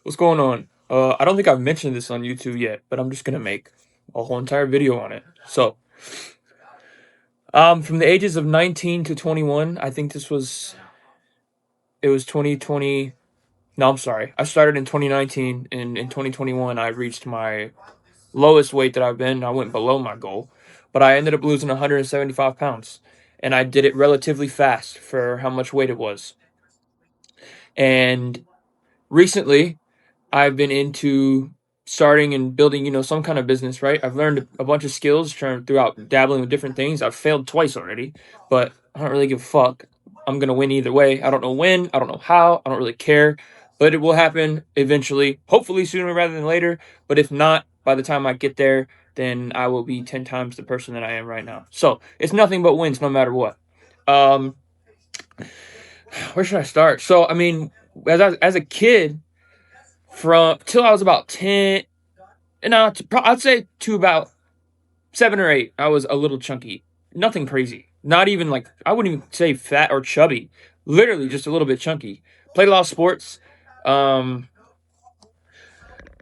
What's going on? I don't think I've mentioned this on YouTube yet, but I'm just gonna make a whole entire video on it. From the ages of 19 to 21, I think it was 2020. No, I'm sorry. I started in 2019, and in 2021, I reached my lowest weight that I've been. I went below my goal, but I ended up losing 175 pounds, and I did it relatively fast for how much weight it was. And recently, I've been into starting and building, some kind of business, right? I've learned a bunch of skills throughout dabbling with different things. I've failed twice already, but I don't really give a fuck. I'm going to win either way. I don't know when, I don't know how, I don't really care, but it will happen eventually, hopefully sooner rather than later. But if not, by the time I get there, then I will be 10 times the person that I am right now. So it's nothing but wins no matter what. Um, where should I start? So, I mean, as a kid, from till I was about 10, no, I'd say to about 7 or 8, I was a little chunky. Nothing crazy. Not even like, I wouldn't even say fat or chubby. Literally just a little bit chunky. Played a lot of sports, um,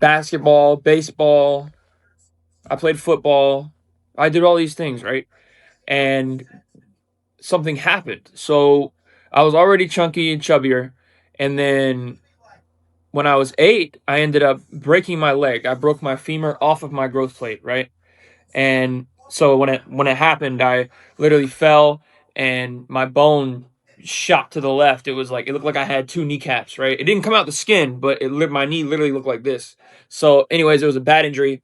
basketball, baseball. I played football. I did all these things, right? And something happened. So I was already chunky and chubbier. And then when I was 8, I ended up breaking my leg. I broke my femur off of my growth plate, right? And so when it happened, I literally fell and my bone shot to the left. It was like it looked like I had two kneecaps, right? It didn't come out the skin, but my knee literally looked like this. So, anyways, it was a bad injury.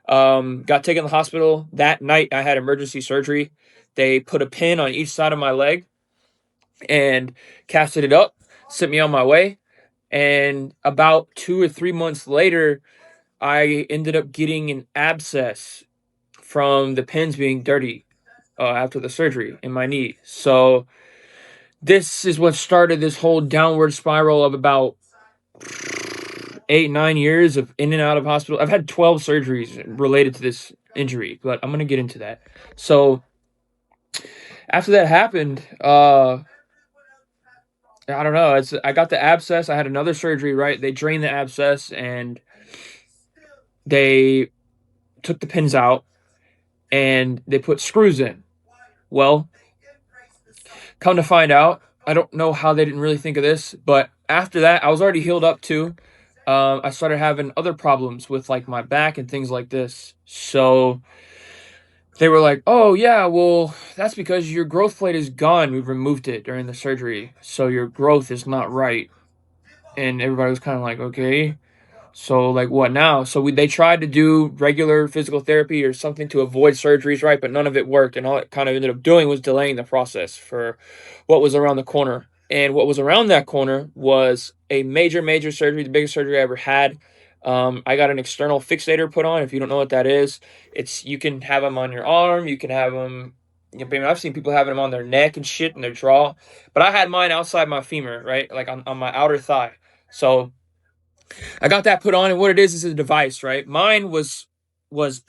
Got taken to the hospital that night. I had emergency surgery. They put a pin on each side of my leg and casted it up, sent me on my way. And about 2 or 3 months later, I ended up getting an abscess from the pins being dirty after the surgery in my knee. So this is what started this whole downward spiral of about 8, 9 years of in and out of hospital. I've had 12 surgeries related to this injury, but I'm gonna get into that. So after that happened, I don't know. I got the abscess. I had another surgery. Right, they drained the abscess and they took the pins out and they put screws in. Well, come to find out, I don't know how they didn't really think of this, but after that, I was already healed up too. I started having other problems with like my back and things like this. So they were like, "Oh yeah, well that's because your growth plate is gone. We removed it during the surgery, so your growth is not right." And everybody was kind of like, "Okay, so like what now?" So they tried to do regular physical therapy or something to avoid surgeries, right? But none of it worked, and all it kind of ended up doing was delaying the process for what was around the corner. And what was around that corner was a major, major surgery, the biggest surgery I ever had. I got an external fixator put on. If you don't know what that is, it's you can have them on your arm, you can have them. I've seen people having them on their neck and shit and their jaw, but I had mine outside my femur, right, like on my outer thigh. So I got that put on, and what it is a device, right? Mine was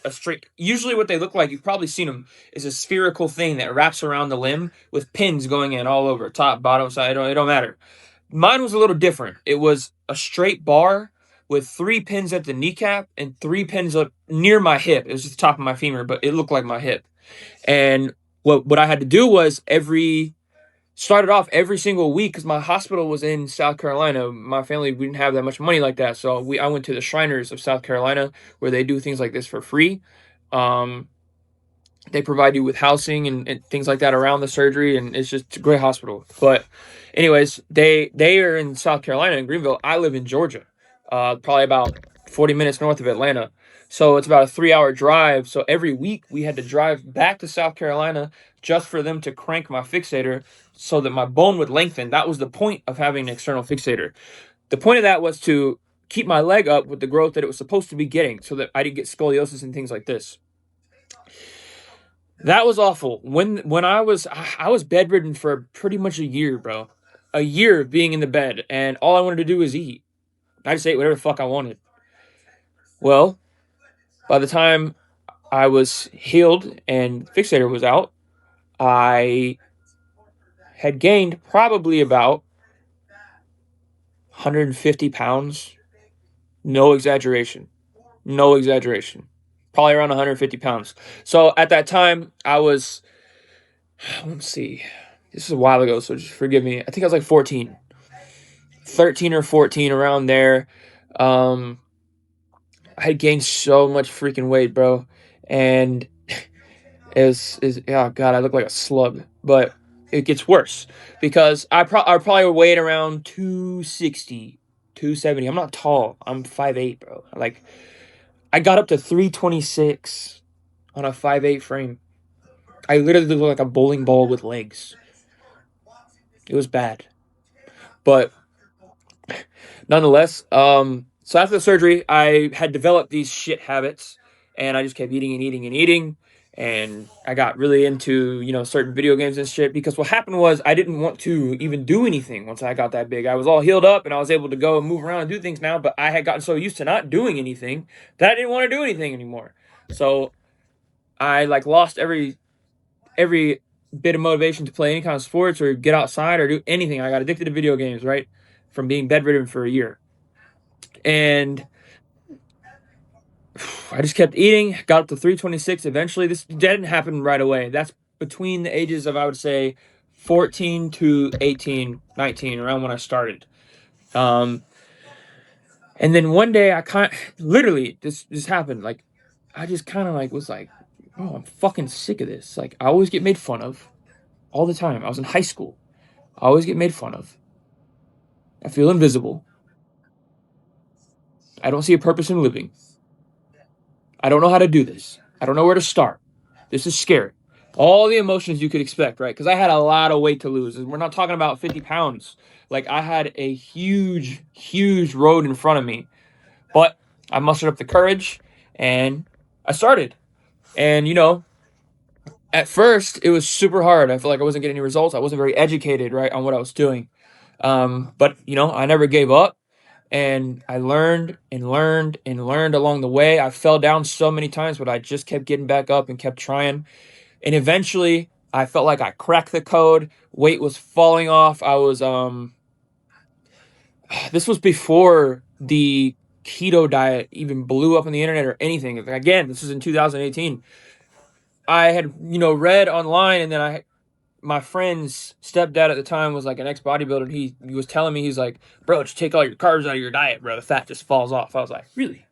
a straight. Usually, what they look like, you've probably seen them, is a spherical thing that wraps around the limb with pins going in all over, top, bottom, side. It don't matter. Mine was a little different. It was a straight bar with 3 pins at the kneecap and 3 pins up near my hip. It was just the top of my femur, but it looked like my hip. And what I had to do was started off every single week because my hospital was in South Carolina. My family, we didn't have that much money like that, so I went to the Shriners of South Carolina where they do things like this for free. Um, they provide you with housing and things like that around the surgery, and it's just a great hospital. But anyways, they are in South Carolina in Greenville. I live in Georgia, probably about 40 minutes north of Atlanta. So it's about a 3 hour drive. So every week we had to drive back to South Carolina just for them to crank my fixator so that my bone would lengthen. That was the point of having an external fixator. The point of that was to keep my leg up with the growth that it was supposed to be getting so that I didn't get scoliosis and things like this. That was awful. When I was bedridden for pretty much a year, bro. A year of being in the bed, and all I wanted to do was eat. I just ate whatever the fuck I wanted. Well, by the time I was healed and fixator was out, I had gained probably about 150 pounds. No exaggeration. No exaggeration. Probably around 150 pounds. So at that time, I was, let's see, this is a while ago, so just forgive me. I think I was like 14, 13 or 14, around there. Um, I had gained so much freaking weight, bro. And oh god, I look like a slug. But it gets worse because I probably weighed around 260, 270. I'm not tall. I'm 5'8", bro. Like I got up to 326 on a 5'8" frame. I literally looked like a bowling ball with legs. It was bad. But nonetheless, so after the surgery, I had developed these shit habits, and I just kept eating and eating and eating, and I got really into certain video games and shit. Because what happened was I didn't want to even do anything once I got that big. I was all healed up, and I was able to go and move around and do things now. But I had gotten so used to not doing anything that I didn't want to do anything anymore. So I like lost every bit of motivation to play any kind of sports or get outside or do anything. I got addicted to video games, right? From being bedridden for a year. And I just kept eating, got up to 326 eventually. This didn't happen right away. That's between the ages of, I would say, 14 to 18, 19, around when I started. Um, and then one day I literally, this happened. Like, I just kind of like was like, oh, I'm fucking sick of this. Like, I always get made fun of all the time. I was in high school. I always get made fun of. I feel invisible. I don't see a purpose in living. I don't know how to do this. I don't know where to start. This is scary. All the emotions you could expect, right? Because I had a lot of weight to lose. And we're not talking about 50 pounds. Like, I had a huge, huge road in front of me. But I mustered up the courage and I started. And, at first it was super hard. I felt like I wasn't getting any results. I wasn't very educated, right, on what I was doing. But, I never gave up. And I learned and learned and learned along the way. I fell down so many times, but I just kept getting back up and kept trying. And eventually, I felt like I cracked the code. Weight was falling off. I was this was before the keto diet even blew up on the internet or anything. Again, this was in 2018. I had read online, and then my friend's stepdad at the time was like an ex-bodybuilder. He was telling me, he's like, bro, just take all your carbs out of your diet, bro. The fat just falls off. I was like, really?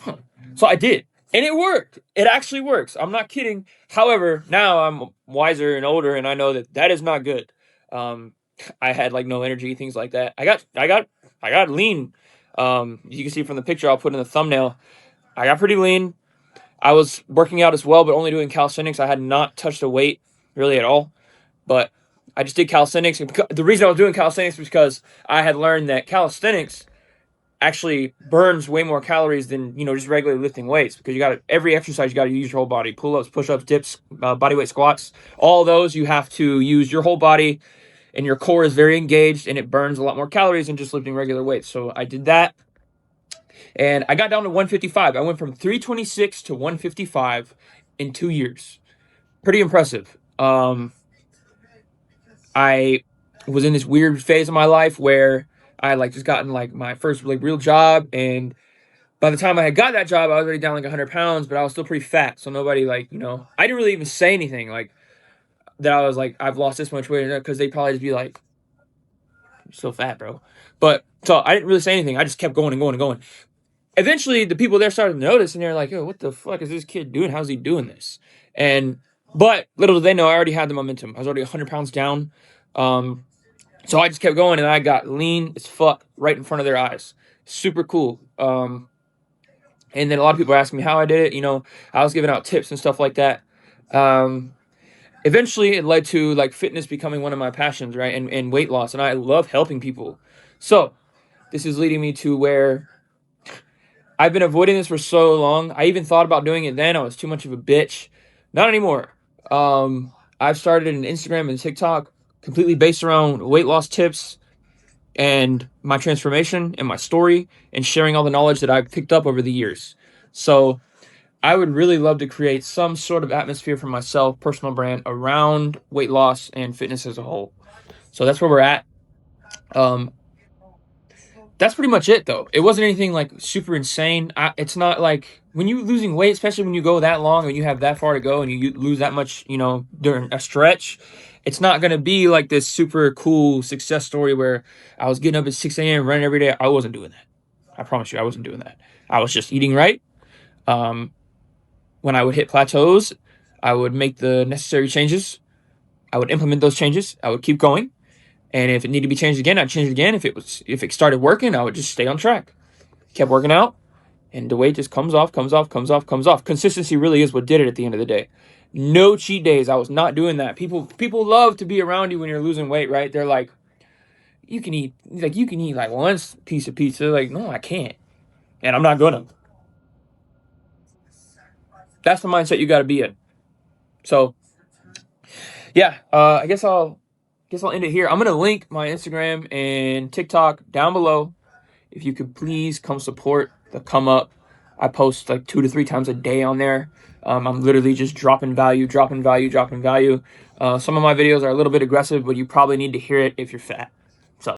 Huh. So I did. And it worked. It actually works. I'm not kidding. However, now I'm wiser and older, and I know that that is not good. Um, I had like no energy, things like that. I got lean. You can see from the picture I'll put in the thumbnail. I got pretty lean. I was working out as well, but only doing calisthenics. I had not touched a weight really at all. But I just did calisthenics. And the reason I was doing calisthenics was because I had learned that calisthenics actually burns way more calories than just regularly lifting weights, because every exercise you got to use your whole body. Pull-ups, push-ups, dips, body weight squats, all those you have to use your whole body, and your core is very engaged, and it burns a lot more calories than just lifting regular weights. So I did that, and I got down to 155. I went from 326 to 155 in 2 years. Pretty impressive. I was in this weird phase of my life where I had like just gotten like my first like real job, and by the time I had got that job, I was already down like 100 pounds, but I was still pretty fat. So nobody I didn't really even say anything like that. I was like, I've lost this much weight, because they'd probably just be like, you're so fat, bro. But so I didn't really say anything. I just kept going and going and going. Eventually, the people there started to notice, and they're like, "Yo, what the fuck is this kid doing? How's he doing this?" And but little did they know, I already had the momentum. I was already 100 pounds down. So I just kept going, and I got lean as fuck right in front of their eyes. Super cool. And then a lot of people are asking me how I did it. I was giving out tips and stuff like that. Um, Eventually, it led to like fitness becoming one of my passions, right? And weight loss, and I love helping people. So this is leading me to where I've been avoiding this for so long. I even thought about doing it then. I was too much of a bitch. Not anymore. I've started an Instagram and TikTok completely based around weight loss tips and my transformation and my story, and sharing all the knowledge that I've picked up over the years. So I would really love to create some sort of atmosphere for myself, personal brand, around weight loss and fitness as a whole. So that's where we're at. Um, That's pretty much it, though. It wasn't anything like super insane. It's not like when you losing weight, especially when you go that long and you have that far to go and you lose that much, during a stretch. It's not gonna be like this super cool success story where I was getting up at 6 a.m. running every day. I wasn't doing that. I promise you, I wasn't doing that. I was just eating right. Um, when I would hit plateaus, I would make the necessary changes. I would implement those changes. I would keep going. And if it needed to be changed again, I'd change it again. If it started working, I would just stay on track. Kept working out, and the weight just comes off, comes off, comes off, comes off. Consistency really is what did it at the end of the day. No cheat days. I was not doing that. People love to be around you when you're losing weight, right? They're like, you can eat like one piece of pizza. Like, no, I can't. And I'm not gonna. That's the mindset you gotta be in. So yeah, I guess I'll end it here. I'm gonna link my Instagram and TikTok down below. If you could please come support the Come Up. I post like 2 to 3 times a day on there. I'm literally just dropping value, dropping value, dropping value. Some of my videos are a little bit aggressive, but you probably need to hear it if you're fat.